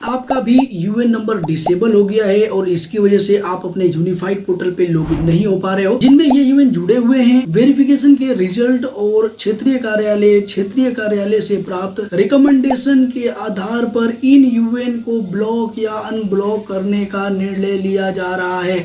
आपका भी UN number disable हो गया है और इसकी वजह से आप अपने यूनिफाइड पोर्टल पे लॉगिन नहीं हो पा रहे हो, जिनमें ये यूएन जुड़े हुए हैं, वेरिफिकेशन के रिजल्ट और क्षेत्रीय कार्यालय से प्राप्त रिकमेंडेशन के आधार पर इन यूएन को ब्लॉक या अनब्लॉक करने का निर्णय लिया जा रहा है।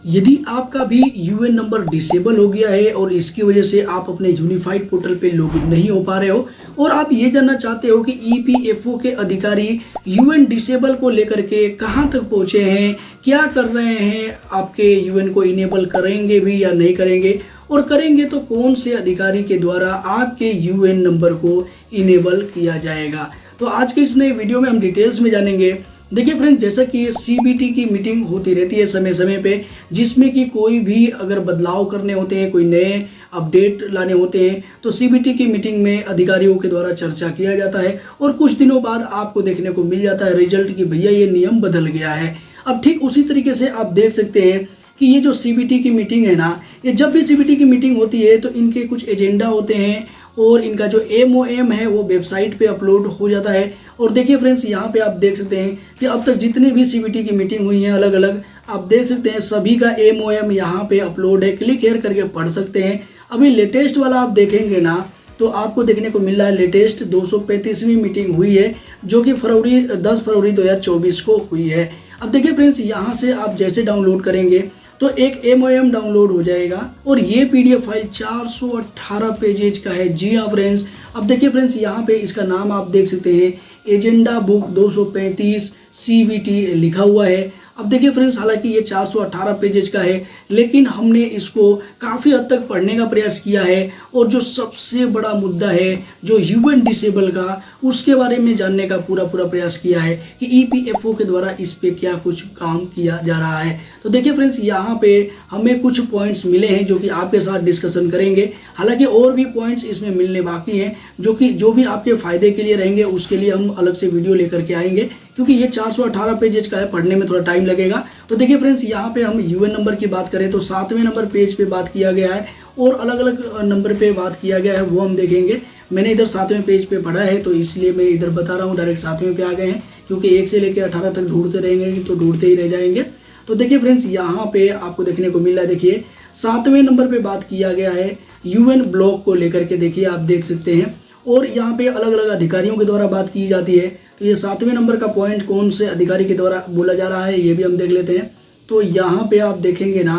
यदि आपका भी यूएन नंबर डिसेबल हो गया है और इसकी वजह से आप अपने यूनिफाइड पोर्टल पे लॉगिन नहीं हो पा रहे हो और आप ये जानना चाहते हो कि ईपीएफओ के अधिकारी यूएन डिसेबल को लेकर के कहां तक पहुंचे हैं, क्या कर रहे हैं, आपके यूएन को इनेबल करेंगे भी या नहीं करेंगे, और करेंगे तो कौन से अधिकारी के द्वारा आपके यूएन नंबर को इनेबल किया जाएगा। तो आज के इस नए वीडियो में हम डिटेल्स में जानेंगे। देखिए फ्रेंड्स, जैसा कि सीबीटी की मीटिंग होती रहती है समय समय पे, जिसमें कि कोई भी अगर बदलाव करने होते हैं, कोई नए अपडेट लाने होते हैं, तो सीबीटी की मीटिंग में अधिकारियों के द्वारा चर्चा किया जाता है और कुछ दिनों बाद आपको देखने को मिल जाता है रिजल्ट कि भैया ये नियम बदल गया है। अब ठीक उसी तरीके से आप देख सकते हैं कि ये जो सीबीटी की मीटिंग है ना, ये जब भी सीबीटी की मीटिंग होती है तो इनके कुछ एजेंडा होते हैं और इनका जो एमओएम है वो वेबसाइट पे अपलोड हो जाता है। और देखिए फ्रेंड्स, यहाँ पे आप देख सकते हैं कि अब तक जितनी भी सीबीटी की मीटिंग हुई है अलग अलग, आप देख सकते हैं सभी का एमओएम यहाँ पे अपलोड है, क्लिक हेयर करके पढ़ सकते हैं। अभी लेटेस्ट वाला आप देखेंगे ना तो आपको देखने को मिल रहा है लेटेस्ट 235वीं मीटिंग हुई है, जो कि 10 फरवरी 2024 को हुई है। अब देखिए फ्रेंड्स, यहाँ से आप जैसे डाउनलोड करेंगे तो एक एमओएम डाउनलोड हो जाएगा और ये पीडीएफ फाइल 418 पेजेज का है। जी हाँ फ्रेंड्स, अब देखिए फ्रेंड्स, यहाँ पे इसका नाम आप देख सकते हैं, एजेंडा बुक 235 सीबीटी लिखा हुआ है। अब देखिए फ्रेंड्स, हालांकि ये 418 पेजेज का है, लेकिन हमने इसको काफ़ी हद तक पढ़ने का प्रयास किया है और जो सबसे बड़ा मुद्दा है जो यूएन डिसेबल का, उसके बारे में जानने का पूरा प्रयास किया है कि ईपीएफओ के द्वारा इस पे क्या कुछ काम किया जा रहा है। तो देखिए फ्रेंड्स, यहाँ पे हमें कुछ पॉइंट्स मिले हैं जो कि आपके साथ डिस्कशन करेंगे। हालांकि और भी पॉइंट्स इसमें मिलने बाकी हैं जो भी आपके फायदे के लिए रहेंगे, उसके लिए हम अलग से वीडियो लेकर के आएंगे, क्योंकि ये 418 पेजेज का है, पढ़ने में थोड़ा टाइम लगेगा। तो देखिए फ्रेंड्स, यहाँ पे हम यूएन नंबर की बात करें तो 7वें नंबर पेज पे बात किया गया है और अलग अलग नंबर पे बात किया गया है, वो हम देखेंगे। मैंने इधर 7वें पेज पे पढ़ा है तो इसलिए मैं इधर बता रहा हूँ, डायरेक्ट 7वें पे आ गए हैं, क्योंकि 1 से लेकर 18 तक ढूंढते रहेंगे तो ढूंढते ही रह जाएंगे। तो देखिए फ्रेंड्स, यहाँ पे आपको देखने को मिल रहा है, देखिए 7वें नंबर पे बात किया गया है यूएन ब्लॉक को लेकर के। देखिए आप देख सकते हैं और यहाँ पे अलग अलग अधिकारियों के द्वारा बात की जाती है। तो ये 7वें नंबर का पॉइंट कौन से अधिकारी के द्वारा बोला जा रहा है ये भी हम देख लेते हैं। तो यहाँ पे आप देखेंगे ना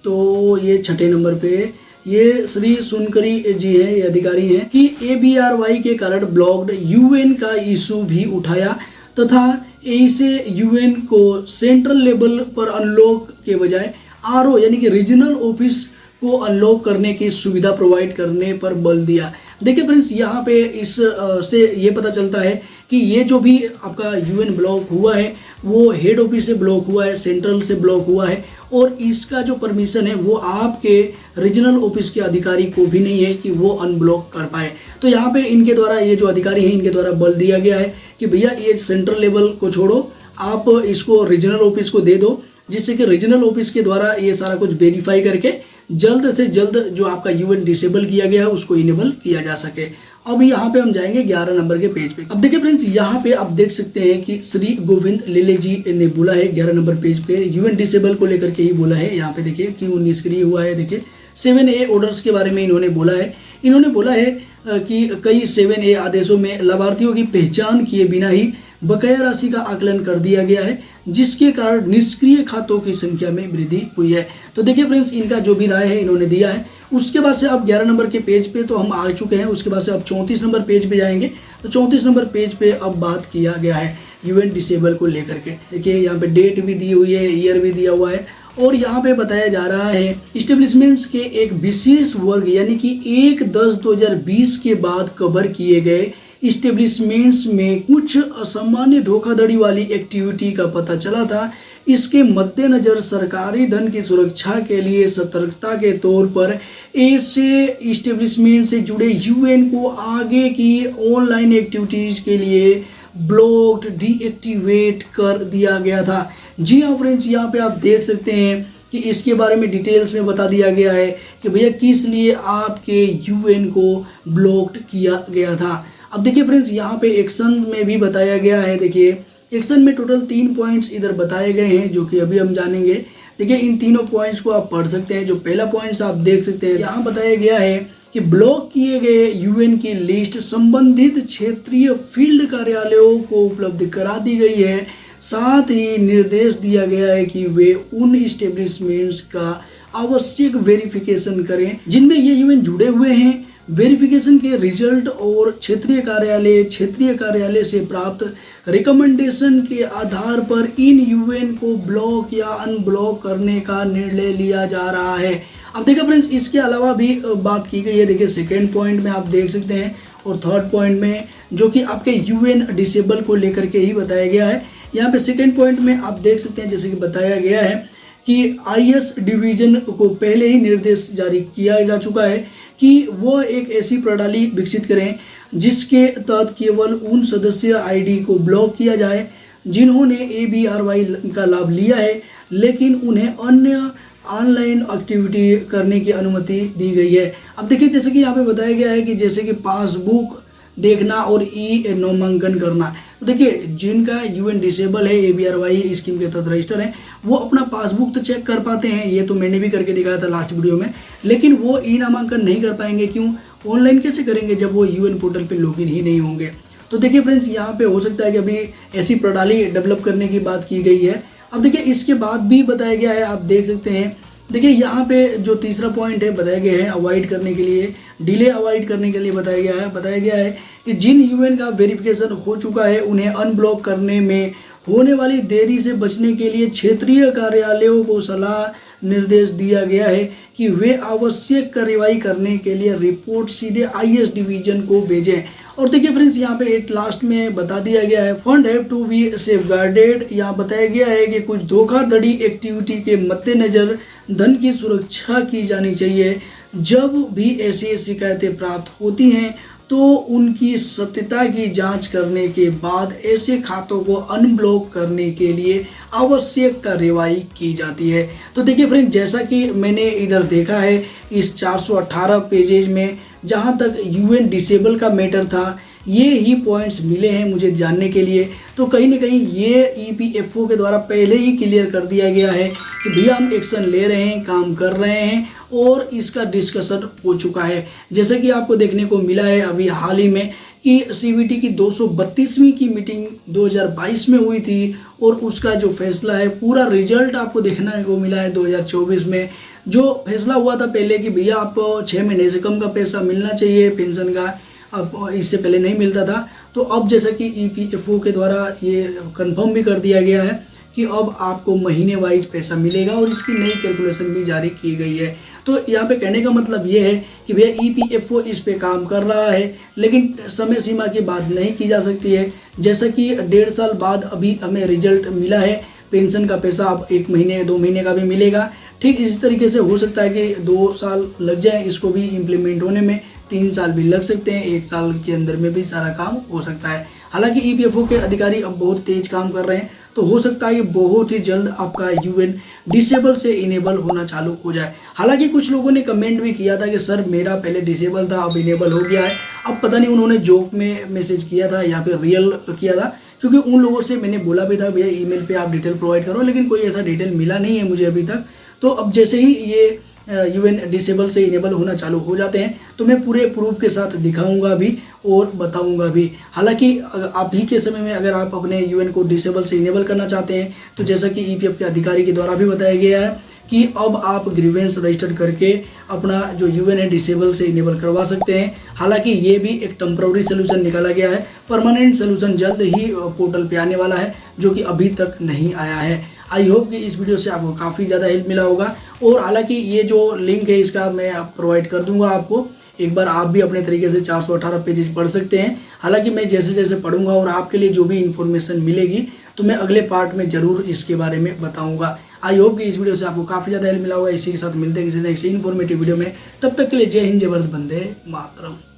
तो ये 6ठे नंबर पे ये श्री सुनकरी जी है, ये अधिकारी हैं कि एबीआरवाई के कारण ब्लॉक्ड यूएन का इशू भी उठाया तथा ऐसे यूएन को सेंट्रल लेवल पर अनलॉक के बजाय आरओ यानी कि रीजनल ऑफिस को अनलॉक करने की सुविधा प्रोवाइड करने पर बल दिया। देखिए फ्रेंड्स, यहाँ पे इस से ये पता चलता है कि ये जो भी आपका यूएन ब्लॉक हुआ है वो हेड ऑफिस से ब्लॉक हुआ है, सेंट्रल से ब्लॉक हुआ है और इसका जो परमिशन है वो आपके रीजनल ऑफिस के अधिकारी को भी नहीं है कि वो अनब्लॉक कर पाए। तो यहाँ पे इनके द्वारा, ये जो अधिकारी हैं इनके द्वारा बल दिया गया है कि भैया ये सेंट्रल लेवल को छोड़ो, आप इसको रीजनल ऑफिस को दे दो, जिससे कि रीजनल ऑफिस के द्वारा ये सारा कुछ वेरीफाई करके जल्द से जल्द जो आपका यूएन डिसेबल किया गया है उसको इनेबल किया जा सके। अब यहाँ पे हम जाएंगे 11 नंबर के पेज पे। अब देखिए फ्रेंड्स, यहाँ पे आप देख सकते हैं कि श्री गोविंद लेले जी ने बोला है 11 नंबर पेज पे यूएन डिसेबल को लेकर के ही बोला है। यहाँ पे देखिए क्यों निष्क्रिय हुआ है, देखिए 7A ऑर्डर्स के बारे में इन्होंने बोला है। इन्होंने बोला है कि कई 7A आदेशों में लाभार्थियों की पहचान किए बिना ही बकाया राशि का आकलन कर दिया गया है, जिसके कारण निष्क्रिय खातों की संख्या में वृद्धि हुई है। तो देखिए फ्रेंड्स, इनका जो भी राय है इन्होंने दिया है। उसके बाद से अब 11 नंबर के पेज पे तो हम आ चुके हैं, उसके बाद से अब 34 नंबर पेज पे जाएंगे। तो 34 नंबर पेज पे अब बात किया गया है यूएन डिसेबल को लेकर के। देखिए यहाँ पे डेट भी दी हुई है, ईयर भी दिया हुआ है और यहाँ पे बताया जा रहा है इस्टेब्लिशमेंट्स के एक विशेष वर्ग यानी कि 1/10/2020 के बाद कवर किए गए इस्टेब्लिशमेंट्स में कुछ असामान्य धोखाधड़ी वाली एक्टिविटी का पता चला था। इसके मद्देनजर सरकारी धन की सुरक्षा के लिए सतर्कता के तौर पर ऐसे इस्टेब्लिशमेंट से जुड़े यूएन को आगे की ऑनलाइन एक्टिविटीज के लिए ब्लॉक्ड डीएक्टिवेट कर दिया गया था। जी हाँ फ्रेंड्स, यहाँ पे आप देख सकते हैं कि इसके बारे में डिटेल्स में बता दिया गया है कि भैया किस लिए आपके यूएन को ब्लॉक्ड किया गया था। अब देखिए फ्रेंड्स, यहाँ पे एक्शन में भी बताया गया है। देखिए एक्शन में टोटल 3 पॉइंट्स इधर बताए गए हैं जो कि अभी हम जानेंगे। देखिए इन तीनों पॉइंट्स को आप पढ़ सकते हैं। जो पहला पॉइंट्स आप देख सकते हैं, यहाँ बताया गया है कि ब्लॉक किए गए यूएन की लिस्ट संबंधित क्षेत्रीय फील्ड कार्यालयों को उपलब्ध करा दी गई है। साथ ही निर्देश दिया गया है कि वे उन इस्टेब्लिशमेंट्स का आवश्यक वेरिफिकेशन करें जिनमें ये यूएन जुड़े हुए हैं। वेरिफिकेशन के रिजल्ट और क्षेत्रीय कार्यालय से प्राप्त रिकमेंडेशन के आधार पर इन यूएन को ब्लॉक या अनब्लॉक करने का निर्णय लिया जा रहा है। अब देखिए फ्रेंड्स, इसके अलावा भी बात की गई है। देखिए सेकेंड पॉइंट में आप देख सकते हैं और थर्ड पॉइंट में जो कि आपके यूएन डिसेबल को लेकर के ही बताया गया है। यहाँ पे सेकेंड पॉइंट में आप देख सकते हैं जैसे कि बताया गया है कि आईएस डिवीजन को पहले ही निर्देश जारी किया जा चुका है कि वो एक ऐसी प्रणाली विकसित करें जिसके तहत केवल उन सदस्य आईडी को ब्लॉक किया जाए जिन्होंने ABRY का लाभ लिया है, लेकिन उन्हें अन्य ऑनलाइन एक्टिविटी करने की अनुमति दी गई है। अब देखिए जैसे कि यहाँ पे बताया गया है कि जैसे कि पासबुक देखना और नामांकन करना। तो देखिए जिनका यूएन डिसेबल है, ABRY स्कीम के तहत रजिस्टर है, वो अपना पासबुक तो चेक कर पाते हैं, ये तो मैंने भी करके दिखाया था लास्ट वीडियो में, लेकिन वो नामांकन नहीं कर पाएंगे। क्यों? ऑनलाइन कैसे करेंगे जब वो यूएन पोर्टल पे लॉगिन ही नहीं होंगे। तो देखिए फ्रेंड्स, यहाँ पे हो सकता है कि अभी ऐसी प्रणाली डेवलप करने की बात की गई है। अब देखिए इसके बाद भी बताया गया है, आप देख सकते हैं। देखिए यहाँ पे जो तीसरा पॉइंट है बताया गया है, अवॉइड करने के लिए, डिले अवॉइड करने के लिए बताया गया है कि जिन यूएन का वेरिफिकेशन हो चुका है उन्हें अनब्लॉक करने में होने वाली देरी से बचने के लिए क्षेत्रीय कार्यालयों को सलाह निर्देश दिया गया है कि वे आवश्यक कार्रवाई करने के लिए रिपोर्ट सीधे आईएस डिवीजन को भेजें। और देखिए फ्रेंड्स, यहाँ पे एट लास्ट में बता दिया गया है fund have to be safeguarded. यहाँ बताया गया है कि कुछ धोखाधड़ी एक्टिविटी के मद्देनजर धन की सुरक्षा की जानी चाहिए। जब भी ऐसी शिकायतें प्राप्त होती हैं तो उनकी सत्यता की जांच करने के बाद ऐसे खातों को अनब्लॉक करने के लिए आवश्यक कार्रवाई की जाती है। तो देखिए फ्रेंड, जैसा कि मैंने इधर देखा है इस 418 पेजेज में जहां तक यूएन डिसेबल का मैटर था, ये ही पॉइंट्स मिले हैं मुझे जानने के लिए। तो कहीं ना कहीं ये EPFO के द्वारा पहले ही क्लियर कर दिया गया है कि भैया हम एक्शन ले रहे हैं, काम कर रहे हैं और इसका डिस्कशन हो चुका है। जैसे कि आपको देखने को मिला है अभी हाल ही में कि CBT की 232वीं की मीटिंग 2022 में हुई थी और उसका जो फैसला है, पूरा रिजल्ट आपको देखने को मिला है 2024 में। जो फैसला हुआ था पहले कि भैया आपको 6 महीने से कम का पैसा मिलना चाहिए पेंशन का, अब इससे पहले नहीं मिलता था। तो अब जैसा कि EPFO के द्वारा ये कंफर्म भी कर दिया गया है कि अब आपको महीने वाइज पैसा मिलेगा और इसकी नई कैलकुलेशन भी जारी की गई है। तो यहाँ पे कहने का मतलब ये है कि भैया EPFO इस पे काम कर रहा है, लेकिन समय सीमा की बात नहीं की जा सकती है। जैसा कि 1.5 साल बाद अभी हमें रिजल्ट मिला है, पेंशन का पैसा अब 1 महीने 2 महीने का भी मिलेगा। ठीक इसी तरीके से हो सकता है कि 2 साल लग जाए इसको भी इम्प्लीमेंट होने में, 3 साल भी लग सकते हैं, 1 साल के अंदर में भी सारा काम हो सकता है। हालांकि EPFO के अधिकारी अब बहुत तेज काम कर रहे हैं, तो हो सकता है कि बहुत ही जल्द आपका यूएन डिसेबल से इनेबल होना चालू हो जाए। हालांकि कुछ लोगों ने कमेंट भी किया था कि सर मेरा पहले डिसेबल था अब इनेबल हो गया है। अब पता नहीं उन्होंने जोक में मैसेज किया था या फिर रियल किया था, क्योंकि उन लोगों से मैंने बोला भी था भैया ईमेल पे आप डिटेल प्रोवाइड करो, लेकिन कोई ऐसा डिटेल मिला नहीं है मुझे अभी तक। तो अब जैसे ही ये यूएन डिसेबल से इनेबल होना चालू हो जाते हैं तो मैं पूरे प्रूफ के साथ दिखाऊंगा भी और बताऊंगा भी। हालांकि अभी के समय में अगर आप अपने यूएन को डिसेबल से इनेबल करना चाहते हैं तो जैसा कि EPF के अधिकारी के द्वारा भी बताया गया है कि अब आप ग्रीवेंस रजिस्टर करके अपना जो यूएन है डिसेबल से इनेबल करवा सकते हैं। हालांकि ये भी एक टेम्पररी सोल्यूशन निकाला गया है, परमानेंट सोल्यूशन जल्द ही पोर्टल पे आने वाला है जो कि अभी तक नहीं आया है। आई होप कि इस वीडियो से आपको काफ़ी ज़्यादा हेल्प मिला होगा। और हालांकि ये जो लिंक है इसका मैं प्रोवाइड कर दूंगा आपको, एक बार आप भी अपने तरीके से 418 पेजेस पढ़ सकते हैं। हालांकि मैं जैसे जैसे पढ़ूंगा और आपके लिए जो भी इन्फॉर्मेशन मिलेगी तो मैं अगले पार्ट में ज़रूर इसके बारे में बताऊंगा। आई होप कि इस वीडियो से आपको काफ़ी ज़्यादा हेल्प मिला होगा। इसी के साथ मिलते हैं किसी नेक्स्ट इन्फॉर्मेटिव वीडियो में, तब तक के लिए जय हिंद, जय भारत, वंदे मातरम।